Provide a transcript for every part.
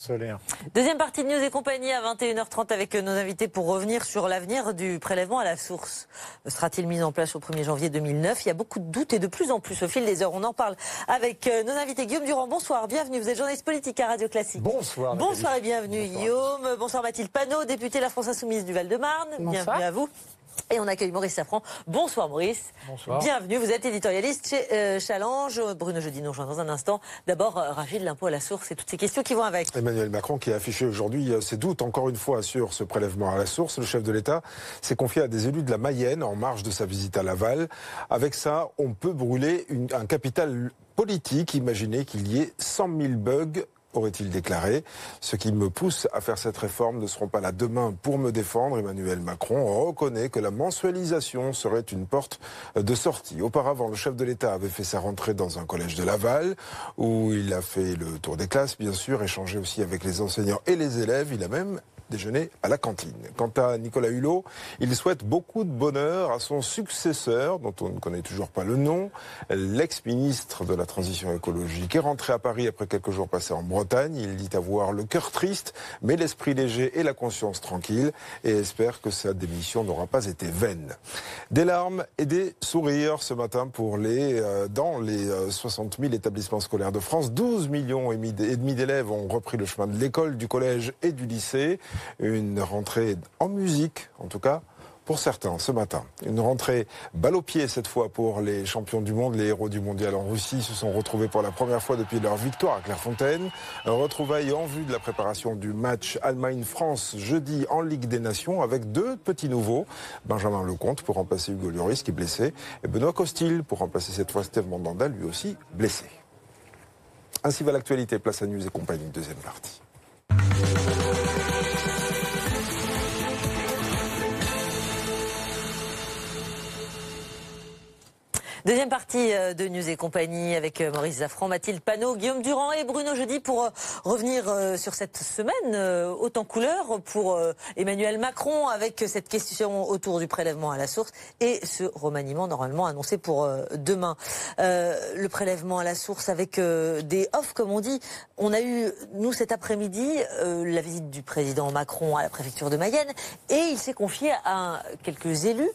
Solaire. Deuxième partie de News et compagnie à 21h30 avec nos invités pour revenir sur l'avenir du prélèvement à la source. Sera-t-il mis en place au 1er janvier 2009 ? Il y a beaucoup de doutes et de plus en plus au fil des heures. On en parle avec nos invités. Guillaume Durand, bonsoir, bienvenue. Vous êtes journaliste politique à Radio Classique. Bonsoir. Bonsoir et bienvenue Guillaume. Bonsoir Mathilde Panot, députée de la France Insoumise du Val-de-Marne. Bienvenue à vous. Et on accueille Maurice Safran. Bonsoir Maurice. Bonsoir. Bienvenue, vous êtes éditorialiste chez Challenge. Bruno Jeudi nous rejoint dans un instant. D'abord, Rachid, l'impôt à la source et toutes ces questions qui vont avec. Emmanuel Macron qui a affiché aujourd'hui ses doutes encore une fois sur ce prélèvement à la source. Le chef de l'État s'est confié à des élus de la Mayenne en marge de sa visite à Laval. Avec ça, on peut brûler un capital politique. Imaginez qu'il y ait 100 000 bugs, aurait-il déclaré. Ce qui me pousse à faire cette réforme ne seront pas là demain pour me défendre. Emmanuel Macron reconnaît que la mensualisation serait une porte de sortie. Auparavant, le chef de l'État avait fait sa rentrée dans un collège de Laval, où il a fait le tour des classes, bien sûr, échangé aussi avec les enseignants et les élèves. Il a même déjeuner à la cantine. Quant à Nicolas Hulot, il souhaite beaucoup de bonheur à son successeur, dont on ne connaît toujours pas le nom. L'ex-ministre de la Transition écologique est rentré à Paris après quelques jours passés en Bretagne. Il dit avoir le cœur triste, mais l'esprit léger et la conscience tranquille, et espère que sa démission n'aura pas été vaine. Des larmes et des sourires ce matin pour dans les 60 000 établissements scolaires de France. 12 millions et demi d'élèves ont repris le chemin de l'école, du collège et du lycée. Une rentrée en musique, en tout cas, pour certains, ce matin. Une rentrée balle au pied, cette fois, pour les champions du monde. Les héros du mondial en Russie se sont retrouvés pour la première fois depuis leur victoire à Clairefontaine. Un retrouvaille en vue de la préparation du match Allemagne-France jeudi en Ligue des Nations, avec deux petits nouveaux. Benjamin Lecomte pour remplacer Hugo Lloris, qui est blessé, et Benoît Costil pour remplacer cette fois Steve Mandanda, lui aussi blessé. Ainsi va l'actualité. Place à News et compagnie, deuxième partie. Deuxième partie de News et compagnie avec Maurice Safran, Mathilde Panot, Guillaume Durand et Bruno Jeudi pour revenir sur cette semaine haute en couleur pour Emmanuel Macron avec cette question autour du prélèvement à la source et ce remaniement normalement annoncé pour demain. Le prélèvement à la source avec des offs comme on dit. On a eu, nous cet après-midi, la visite du président Macron à la préfecture de Mayenne et il s'est confié à quelques élus.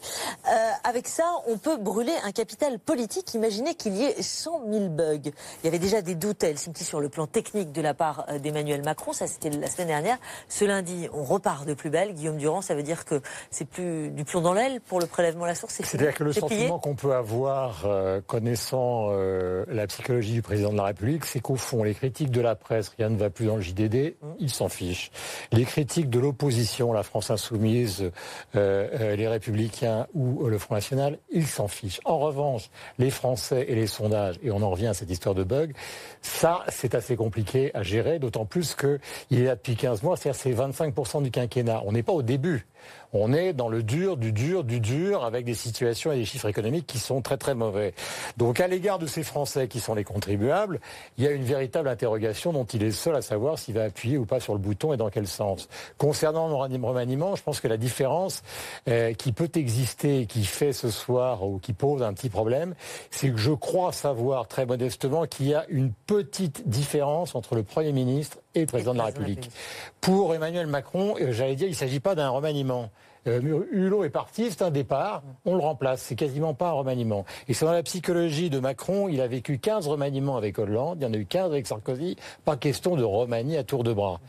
Avec ça, on peut brûler un capital politique. Imaginez qu'il y ait 100 000 bugs. Il y avait déjà des doutes à Helsinki sur le plan technique de la part d'Emmanuel Macron. Ça, c'était la semaine dernière. Ce lundi, on repart de plus belle. Guillaume Durand, ça veut dire que c'est plus du plomb dans l'aile pour le prélèvement à la source. C'est-à-dire que le sentiment qu'on peut avoir, connaissant la psychologie du président de la République, c'est qu'au fond, les critiques de la presse, rien ne va plus dans le JDD, il s'en fiche. Les critiques de l'opposition, la France Insoumise, les Républicains ou le Front National, il s'en fiche. En revanche, les Français et les sondages, et on en revient à cette histoire de bug, ça, c'est assez compliqué à gérer, d'autant plus qu'il est là depuis 15 mois, c'est-à-dire c'est 25% du quinquennat. On n'est pas au début. On est dans le dur, du dur, avec des situations et des chiffres économiques qui sont très très mauvais. Donc à l'égard de ces Français qui sont les contribuables, il y a une véritable interrogation dont il est seul à savoir s'il va appuyer ou pas sur le bouton et dans quel sens. Concernant le remaniement, je pense que la différence qui peut exister, qui fait ce soir ou qui pose un petit problème, c'est que je crois savoir très modestement qu'il y a une petite différence entre le Premier ministre et le président de la République. Pour Emmanuel Macron, j'allais dire, il ne s'agit pas d'un remaniement. Hulot est parti, c'est un départ, on le remplace, c'est quasiment pas un remaniement. Et c'est dans la psychologie de Macron, il a vécu 15 remaniements avec Hollande, il y en a eu 15 avec Sarkozy, pas question de remanier à tour de bras.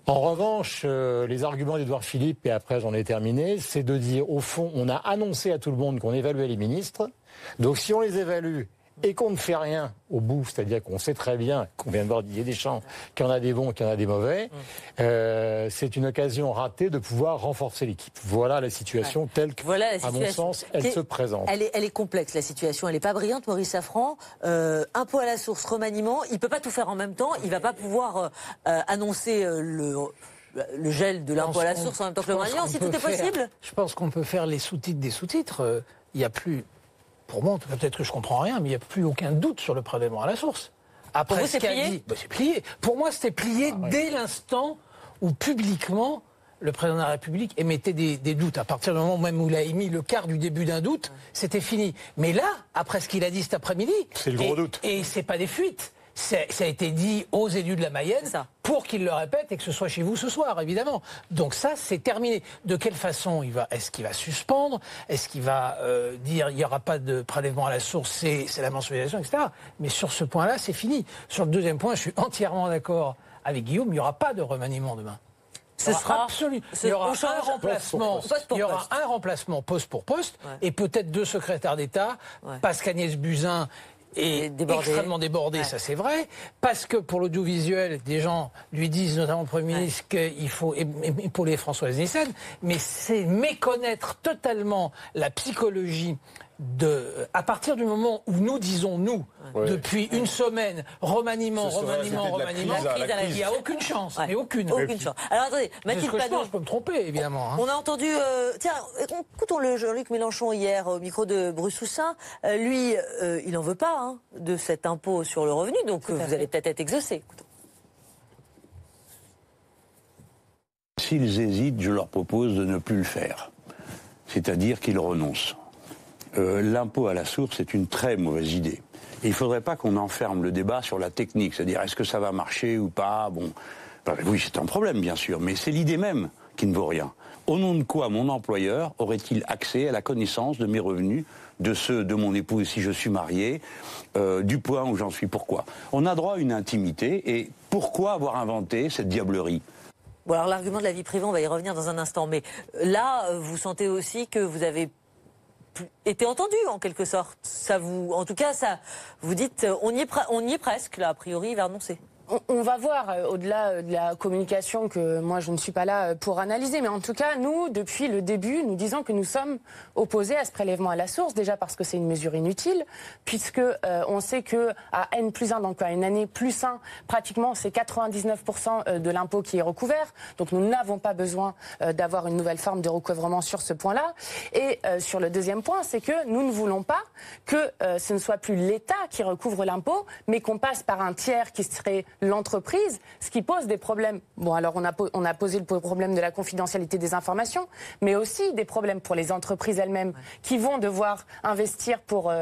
En revanche, les arguments d'Édouard Philippe, et après j'en ai terminé, c'est de dire, au fond, on a annoncé à tout le monde qu'on évaluait les ministres, donc si on les évalue et qu'on ne fait rien au bout, c'est-à-dire qu'on sait très bien, qu'on vient de voir Didier Deschamps, qu'il y en a des bons, qu'il y en a des mauvais, c'est une occasion ratée de pouvoir renforcer l'équipe. Voilà la situation telle que, à mon sens, elle se présente. Elle est complexe, la situation. Elle n'est pas brillante, Maurice Safran. Impôt à la source, remaniement. Il ne peut pas tout faire en même temps. Il ne va pas pouvoir annoncer le gel de l'impôt à la source en même temps que le remaniement, si tout est possible. Je pense qu'on peut faire les sous-titres des sous-titres. Il n'y a plus... Pour moi, peut-être que je comprends rien, mais il n'y a plus aucun doute sur le prélèvement à la source. Après, pour vous, c'est plié ? C'est plié. Pour moi, c'était plié dès l'instant où, publiquement, le président de la République émettait des doutes. À partir du moment même où il a émis le quart du début d'un doute, c'était fini. Mais là, après ce qu'il a dit cet après-midi... C'est le gros doute. Et c'est pas des fuites. ça a été dit aux élus de la Mayenne pour qu'ils le répètent et que ce soit chez vous ce soir, évidemment. Donc ça, c'est terminé. De quelle façon est-ce qu'il va suspendre? Est-ce qu'il va dire il n'y aura pas de prélèvement à la source, c'est la mensualisation, etc. Mais sur ce point-là, c'est fini. Sur le deuxième point, je suis entièrement d'accord avec Guillaume, il n'y aura pas de remaniement demain. Il y aura un remplacement, un remplacement poste pour poste, et peut-être 2 secrétaires d'État, parce qu'Agnès Buzyn est extrêmement débordée, ça c'est vrai, parce que pour l'audiovisuel, des gens lui disent, notamment le Premier ministre, qu'il faut épauler Françoise Nyssen, mais c'est méconnaître totalement la psychologie à partir du moment où nous disons, depuis une semaine, remaniement, il n'y a aucune chance, mais aucune chance. Alors attendez, Mathilde Panot, je peux me tromper, évidemment. On a entendu, écoutons le Jean-Luc Mélenchon hier au micro de Bruce Houssin. Lui, il n'en veut pas de cet impôt sur le revenu, donc vous allez peut-être être exaucé. S'ils hésitent, je leur propose de ne plus le faire. C'est-à-dire qu'ils renoncent. L'impôt à la source est une très mauvaise idée. Et il ne faudrait pas qu'on enferme le débat sur la technique, c'est-à-dire est-ce que ça va marcher ou pas. Bon, oui, c'est un problème bien sûr, mais c'est l'idée même qui ne vaut rien. Au nom de quoi mon employeur aurait-il accès à la connaissance de mes revenus, de ceux de mon épouse si je suis marié, du point où j'en suis, pourquoi? On a droit à une intimité, et pourquoi avoir inventé cette diablerie? Bon, alors l'argument de la vie privée, on va y revenir dans un instant, mais là, vous sentez aussi que vous avez été entendu en quelque sorte. En tout cas, vous dites, on y est presque, là, a priori, il va renoncer. On va voir, au-delà de la communication que moi je ne suis pas là pour analyser, mais en tout cas, nous, depuis le début, nous disons que nous sommes opposés à ce prélèvement à la source, déjà parce que c'est une mesure inutile, puisque on sait que à N+1, donc à une année +1, pratiquement c'est 99% de l'impôt qui est recouvert, donc nous n'avons pas besoin d'avoir une nouvelle forme de recouvrement sur ce point-là. Et sur le deuxième point, c'est que nous ne voulons pas que ce ne soit plus l'État qui recouvre l'impôt, mais qu'on passe par un tiers qui serait l'entreprise, ce qui pose des problèmes. Bon, alors on a posé le problème de la confidentialité des informations, mais aussi des problèmes pour les entreprises elles-mêmes qui vont devoir investir pour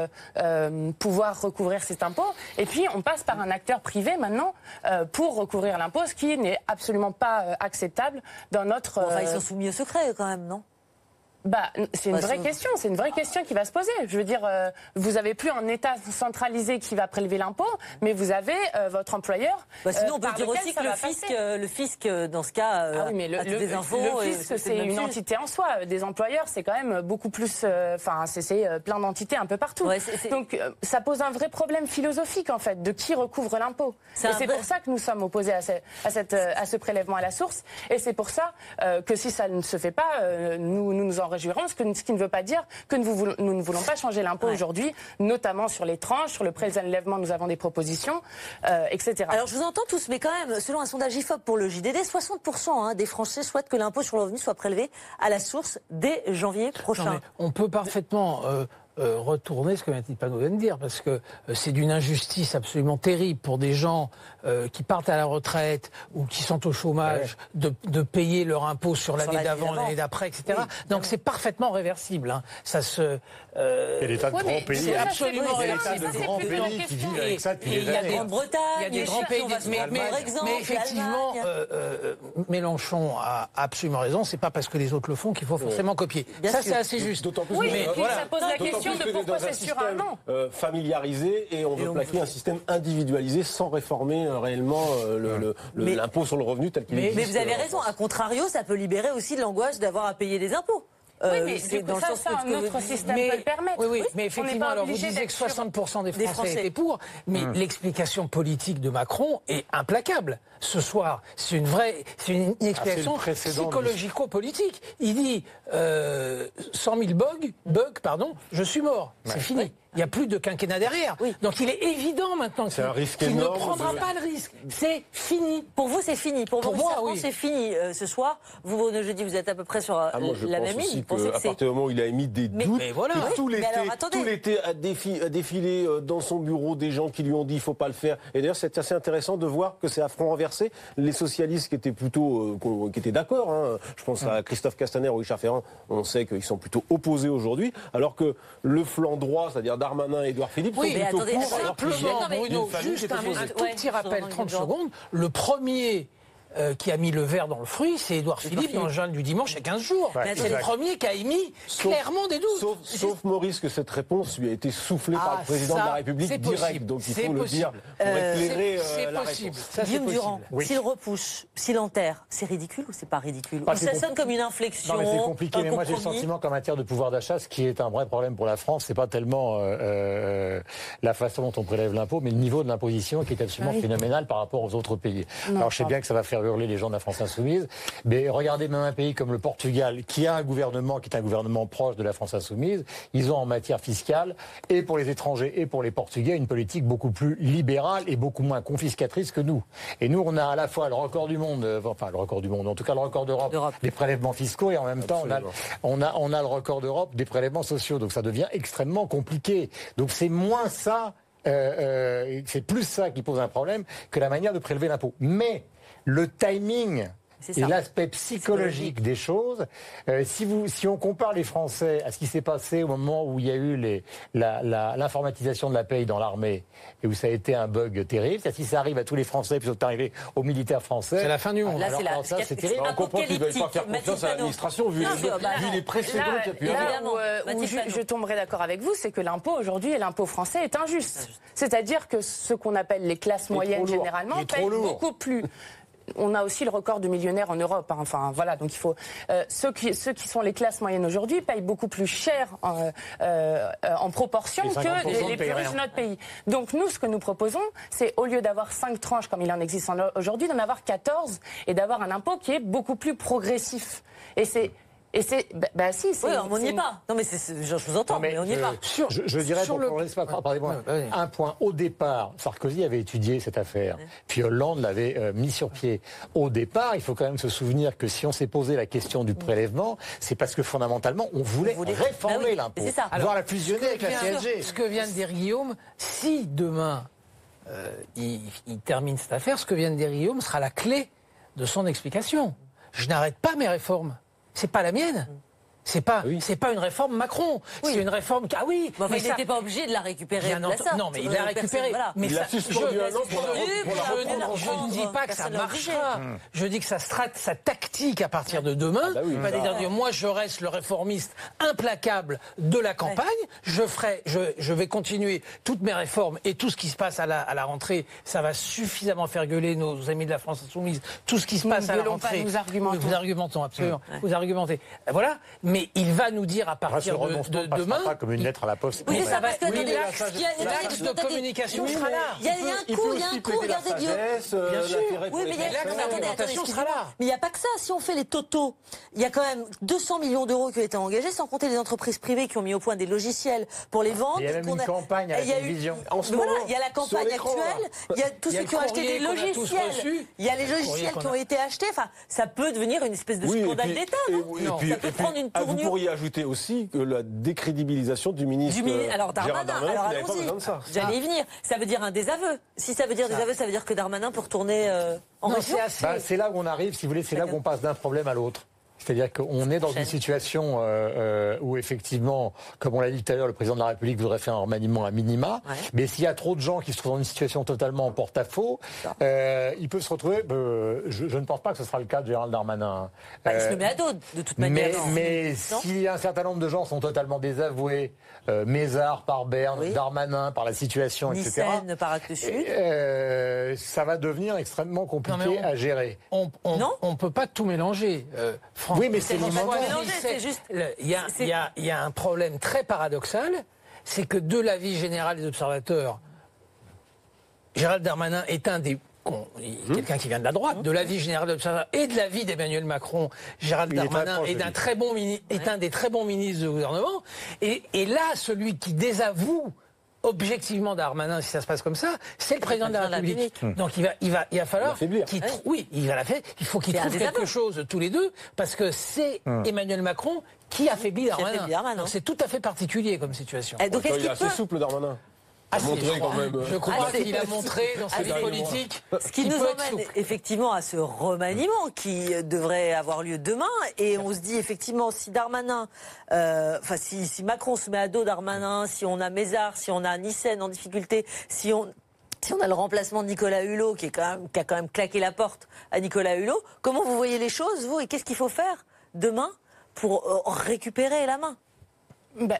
pouvoir recouvrir cet impôt. Et puis on passe par un acteur privé maintenant pour recouvrir l'impôt, ce qui n'est absolument pas acceptable dans notre... Enfin, ils sont soumis au secret quand même, non ? C'est une vraie question. C'est une vraie question qui va se poser. Je veux dire, vous n'avez plus un État centralisé qui va prélever l'impôt, mais vous avez votre employeur. Sinon, on peut dire aussi que le fisc, dans ce cas, a toutes les infos. Le fisc, c'est une entité en soi. Des employeurs, c'est quand même beaucoup plus. C'est plein d'entités un peu partout. Donc, ça pose un vrai problème philosophique, en fait, de qui recouvre l'impôt. Et c'est pour ça que nous sommes opposés à ce prélèvement à la source. Et c'est pour ça que si ça ne se fait pas, nous nous en réjouirons, ce qui ne veut pas dire que nous ne voulons pas changer l'impôt aujourd'hui, notamment sur les tranches, sur le prélèvement, nous avons des propositions, etc. Alors je vous entends tous, mais quand même, selon un sondage IFOP pour le JDD, 60% des Français souhaitent que l'impôt sur le revenu soit prélevé à la source dès janvier prochain. Non, on peut parfaitement... retourner ce que Mathilde Panot vient de dire, parce que c'est d'une injustice absolument terrible pour des gens qui partent à la retraite ou qui sont au chômage de payer leur impôt sur l'année d'avant, l'année d'après, etc. Oui, donc c'est parfaitement réversible. Hein. Ça se... Et des tas de grands pays. C'est absolument réversible. Il y a des tas de grands pays qui vivent avec ça depuis des années. Grande-Bretagne, il y a des grands pays. Mais effectivement, Mélenchon a absolument raison. C'est pas parce que les autres le font qu'il faut forcément copier. Ça, c'est assez juste. D'autant plus ça pose la question de pourquoi c'est sur un an. Familiarisé, et on veut plaquer un système individualisé sans réformer réellement l'impôt sur le revenu tel qu'il existe. Mais vous avez raison, à contrario, ça peut libérer aussi de l'angoisse d'avoir à payer des impôts. Oui, mais c'est dans notre système peut le permettre. Oui, mais effectivement, alors vous disiez que 60% des Français étaient pour, mais l'explication politique de Macron est implacable. Ce soir, c'est une explication psychologico-politique. Il dit 100 000 bugs, je suis mort. C'est fini. Il n'y a plus de quinquennat derrière. Oui. Donc il est évident maintenant qu'il ne prendra pas le risque. C'est fini. Pour vous, c'est fini. Pour moi, c'est fini ce soir. Vous, Bruno Jeudi, vous êtes à peu près sur la même ligne. À partir du moment où il a émis des doutes, tout l'été a défilé dans son bureau des gens qui lui ont dit il ne faut pas le faire. Et d'ailleurs, c'est assez intéressant de voir que c'est à front renversé. Les socialistes qui étaient plutôt qui étaient d'accord, hein, je pense à Christophe Castaner ou Richard Ferrand, on sait qu'ils sont plutôt opposés aujourd'hui, alors que le flanc droit, c'est-à-dire c'est-à-dire Darmanin et Édouard Philippe, oui, sont plutôt attendez, pour, alors qu'ils simplement, viennent Bruno, d'une famille juste qui était posée. un tout petit rappel, 30 secondes. Le premier qui a mis le verre dans le fruit, c'est Édouard Philippe dans le journal du dimanche il y a 15 jours. C'est le premier qui a émis clairement des doutes. Sauf Maurice que cette réponse lui a été soufflée par le président de la République direct. Donc il faut le dire pour éclairer la réponse. Guillaume Durand, s'il repousse, s'il enterre, c'est ridicule ou c'est pas ridicule? Ça sonne comme une inflexion. Non, mais c'est compliqué. Mais moi, j'ai le sentiment qu'en matière de pouvoir d'achat, ce qui est un vrai problème pour la France, c'est pas tellement la façon dont on prélève l'impôt, mais le niveau de l'imposition qui est absolument phénoménal par rapport aux autres pays. Alors je sais bien que ça va faire hurler les gens de la France insoumise, mais regardez même un pays comme le Portugal, qui a un gouvernement qui est un gouvernement proche de la France insoumise. Ils ont en matière fiscale, et pour les étrangers et pour les Portugais, une politique beaucoup plus libérale et beaucoup moins confiscatrice que nous. Et nous, on a à la fois le record du monde, en tout cas le record d'Europe des prélèvements fiscaux, et en même temps on a le record d'Europe des prélèvements sociaux. Donc ça devient extrêmement compliqué. Donc c'est moins ça, c'est plus ça qui pose un problème que la manière de prélever l'impôt. Mais le timing et l'aspect psychologique des choses, si on compare les Français à ce qui s'est passé au moment où il y a eu l'informatisation de la paye dans l'armée, et où ça a été un bug terrible, si ça arrive à tous les Français, puis c'est arrivé aux militaires français... C'est la fin du monde. Là, c'est terrible. On comprend qu'ils ne veulent pas faire confiance à l'administration, vu les précédents qu'il y a pu avoir. Où je tomberai d'accord avec vous, c'est que l'impôt aujourd'hui, et l'impôt français, est injuste. C'est-à-dire que ce qu'on appelle les classes moyennes, généralement, payent beaucoup plus... On a aussi le record de millionnaires en Europe. Enfin, voilà. Donc il faut ceux qui sont les classes moyennes aujourd'hui payent beaucoup plus cher en proportion que les plus riches de notre pays. Donc nous, ce que nous proposons, c'est au lieu d'avoir 5 tranches comme il en existe aujourd'hui, d'en avoir 14 et d'avoir un impôt qui est beaucoup plus progressif. Et c'est si, c'est... Oui, on n'y est pas. Non, mais je vous entends, mais on n'y est pas. Je dirais, pardonnez-moi, un point. Au départ, Sarkozy avait étudié cette affaire, puis Hollande l'avait mis sur pied. Au départ, il faut quand même se souvenir que si on s'est posé la question du prélèvement, c'est parce que fondamentalement, on voulait réformer l'impôt, voire la fusionner avec la CSG. Ce que vient de dire Guillaume, si demain il termine cette affaire, ce que vient de dire Guillaume sera la clé de son explication. Je n'arrête pas mes réformes. C'est pas la mienne. C'est pas une réforme Macron. C'est une réforme. Ah oui. Bon, mais il n'était pas obligé de la récupérer. Non, mais il l'a récupérée. Voilà. Mais il l'a suspendu un an pour je ne dis pas que ça marchera. Je dis que sa tactique à partir de demain, va dire moi je reste le réformiste implacable de la campagne. Je vais continuer toutes mes réformes et tout ce qui se passe à la rentrée, ça va suffisamment faire gueuler nos amis de la France insoumise. Tout ce qui se passe à la rentrée. Nous argumentons. Vous argumentons absolument. Vous argumentez. Voilà. Mais il va nous dire à partir de demain... pas comme une lettre à la poste. Oui, c'est ça, parce que l'axe de communication sera là. Il y a un coup, regardez Guillaume. Bien sûr. Oui, mais l'argumentation sera là. Mais il n'y a pas que ça. Si on fait les totaux, il y a quand même 200 millions d'euros qui ont été engagés, sans compter les entreprises privées qui ont mis au point des logiciels pour les vendre. Il y a même une campagne à la télévision. Voilà, il y a la campagne actuelle, il y a tous ceux qui ont acheté des logiciels. Il y a les logiciels qui ont été achetés. Enfin, ça peut devenir une espèce de scandale d'État. Ça peut prendre une tournure. Vous pourriez ajouter aussi que la décrédibilisation du ministre alors Darmanin, alors allons-y. J'allais y venir. Ça veut dire un désaveu. Si ça veut dire désaveu, ça veut dire que Darmanin peut retourner en région. C'est là où on arrive, si vous voulez, c'est là où on passe d'un problème à l'autre. C'est-à-dire qu'on est dans une situation où effectivement, comme on l'a dit tout à l'heure, le président de la République voudrait faire un remaniement à minima, mais s'il y a trop de gens qui se trouvent dans une situation totalement en porte-à-faux, il peut se retrouver... je ne pense pas que ce sera le cas de Gérald Darmanin. Il se le met à dos, de toute manière. Mais si un certain nombre de gens sont totalement désavoués, Mézard par Berne, Darmanin par la situation, etc., par Actes Sud, ça va devenir extrêmement compliqué à gérer. On ne peut pas tout mélanger. Oui, mais c'est il y a un problème très paradoxal, c'est que de l'avis général des observateurs, Gérald Darmanin est quelqu'un qui vient de la droite, de l'avis général des observateurs et de l'avis d'Emmanuel Macron, Gérald Darmanin est un des très bons ministres du gouvernement. Et là, celui qui désavoue objectivement Darmanin, si ça se passe comme ça, c'est le président de la République. Donc il va falloir il faut qu'ils trouvent quelque chose tous les deux, parce que c'est Emmanuel Macron qui affaiblit Darmanin. Donc c'est tout à fait particulier comme situation. Donc il est assez souple, Darmanin. Je crois qu'il a montré dans sa vie politique. Ce qui nous emmène effectivement à ce remaniement qui devrait avoir lieu demain. Et on se dit effectivement, si Darmanin, si Macron se met à dos Darmanin, si on a Mézard, si on a Nyssen en difficulté, si on a le remplacement de Nicolas Hulot qui a quand même claqué la porte à Nicolas Hulot, comment vous voyez les choses, vous, et qu'est-ce qu'il faut faire demain pour récupérer la main?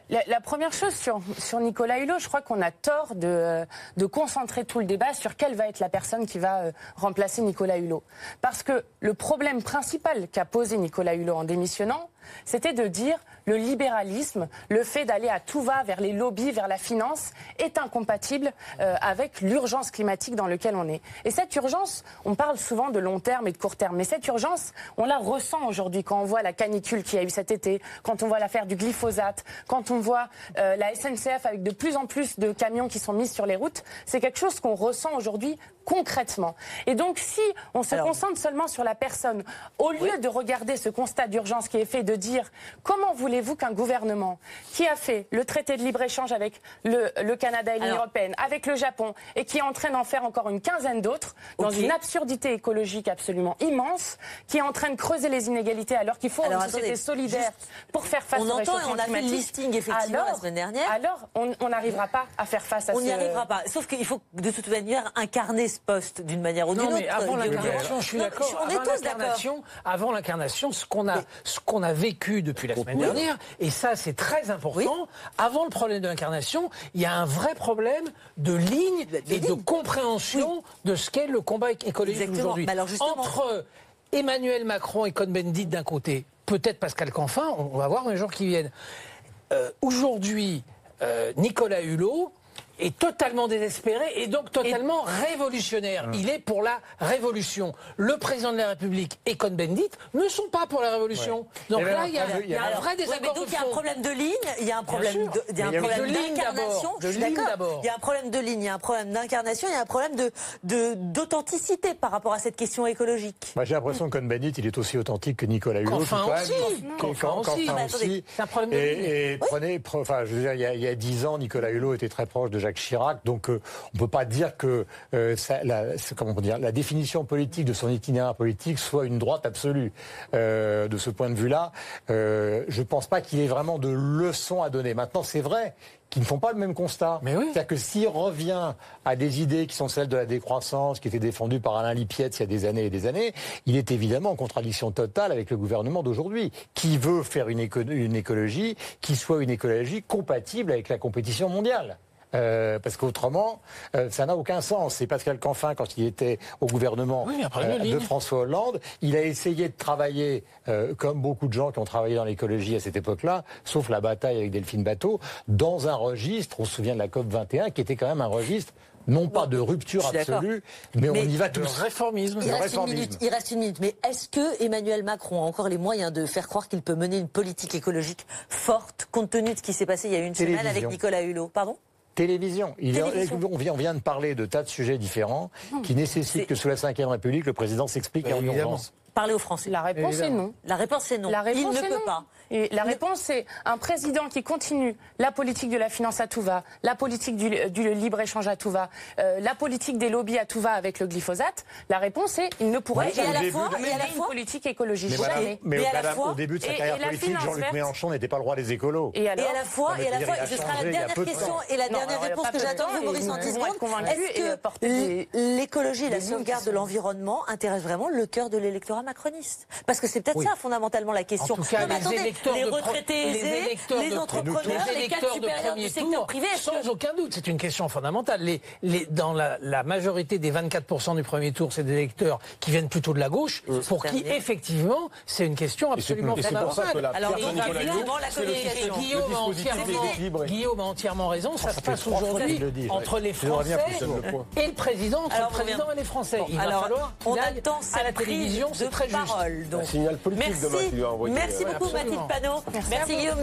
La première chose sur Nicolas Hulot, je crois qu'on a tort de concentrer tout le débat sur quelle va être la personne qui va remplacer Nicolas Hulot. Parce que le problème principal qu'a posé Nicolas Hulot en démissionnant, c'était de dire le libéralisme, le fait d'aller à tout va vers les lobbies, vers la finance, est incompatible avec l'urgence climatique dans laquelle on est. Et cette urgence, on parle souvent de long terme et de court terme, mais cette urgence, on la ressent aujourd'hui quand on voit la canicule qu'il y a eu cet été, quand on voit l'affaire du glyphosate, quand on voit la SNCF avec de plus en plus de camions qui sont mis sur les routes. C'est quelque chose qu'on ressent aujourd'hui concrètement. Et donc, si on se concentre seulement sur la personne, au lieu de regarder ce constat d'urgence qui est fait, de dire comment voulez-vous qu'un gouvernement qui a fait le traité de libre-échange avec le Canada et l'Union européenne, avec le Japon, et qui est en train d'en faire encore une quinzaine d'autres, dans une absurdité écologique absolument immense, qui est en train de creuser les inégalités alors qu'il faut une société solidaire pour faire face au réchauffement climatique. On a fait le listing effectivement la semaine dernière. Alors, on n'arrivera pas à faire face à On n'y arrivera pas. Sauf qu'il faut de toute manière incarner ce poste d'une manière ou d'une autre. Non, mais avant l'incarnation, je suis d'accord. Avant l'incarnation, ce qu'on a vécu depuis la semaine dernière, et ça c'est très important, avant le problème de l'incarnation, il y a un vrai problème de ligne et de compréhension de ce qu'est le combat écologique aujourd'hui. Entre Emmanuel Macron et Cohn-Bendit d'un côté, peut-être Pascal Canfin, on va voir dans les jours qui viennent. Aujourd'hui, Nicolas Hulot est totalement désespéré et donc totalement révolutionnaire. Il est pour la révolution. Le président de la République et Cohn-Bendit ne sont pas pour la révolution. Donc là, il y a un vrai désaccord. Donc il y a un problème de ligne, il y a un problème d'incarnation. Je suis d'accord. Il y a un problème de ligne, il y a un problème d'incarnation, il y a un problème d'authenticité par rapport à cette question écologique. J'ai l'impression que Cohn-Bendit, il est aussi authentique que Nicolas Hulot. Enfin aussi. C'est un problème de ligne. Et prenez, je veux dire, il y a 10 ans, Nicolas Hulot était très proche de Jacques Chirac, donc on ne peut pas dire que la définition politique de son itinéraire politique soit une droite absolue. De ce point de vue-là, je ne pense pas qu'il ait vraiment de leçons à donner. Maintenant, c'est vrai qu'ils ne font pas le même constat. C'est-à-dire que s'il revient à des idées qui sont celles de la décroissance, qui étaient défendues par Alain Lipietz il y a des années et des années, il est évidemment en contradiction totale avec le gouvernement d'aujourd'hui, qui veut faire une écologie qui soit une écologie compatible avec la compétition mondiale. Parce qu'autrement, ça n'a aucun sens. C'est Pascal Canfin, quand il était au gouvernement de François Hollande, il a essayé de travailler, comme beaucoup de gens qui ont travaillé dans l'écologie à cette époque-là, sauf la bataille avec Delphine Batho, dans un registre, on se souvient de la COP21, qui était quand même un registre non pas de rupture absolue, mais on y va tous. Le réformisme. Il reste une minute. Mais est-ce que Emmanuel Macron a encore les moyens de faire croire qu'il peut mener une politique écologique forte, compte tenu de ce qui s'est passé il y a une semaine avec Nicolas Hulot? Pardon ? Télévision. On vient de parler de tas de sujets différents qui nécessitent que sous la Ve République, le président s'explique en urgence. Parler aux Français. La réponse est non. La réponse est non. Il ne peut pas. Et la réponse, c'est un président qui continue la politique de la finance à tout va, la politique du libre-échange à tout va, la politique des lobbies à tout va avec le glyphosate. La réponse est il ne pourrait jamais mener une politique écologique. Mais au début de sa carrière politique, Jean-Luc Mélenchon n'était pas le roi des écolos. Et à la fois, ce sera la dernière question et la dernière réponse que j'attends de vous, Maurice, en 10 secondes. Est-ce que l'écologie et la sauvegarde de l'environnement intéressent vraiment le cœur de l'électorat macroniste? Parce que c'est peut-être ça, fondamentalement, la question. En tout cas, les retraités aisés, les entrepreneurs, les cadres supérieurs du secteur privé. Sans aucun doute, c'est une question fondamentale. Dans la majorité des 24% du premier tour, c'est des électeurs qui viennent plutôt de la gauche, pour qui, effectivement, c'est une question absolument fondamentale. Alors, évidemment, la communication. Guillaume a entièrement raison. Ça se passe aujourd'hui entre les Français et le président, entre le président et les Français. Il va falloir qu'il aille à la télévision, c'est très juste. Un signal politique demain qui lui a envoyé. Merci beaucoup, Mathilde Panot. Merci Guillaume.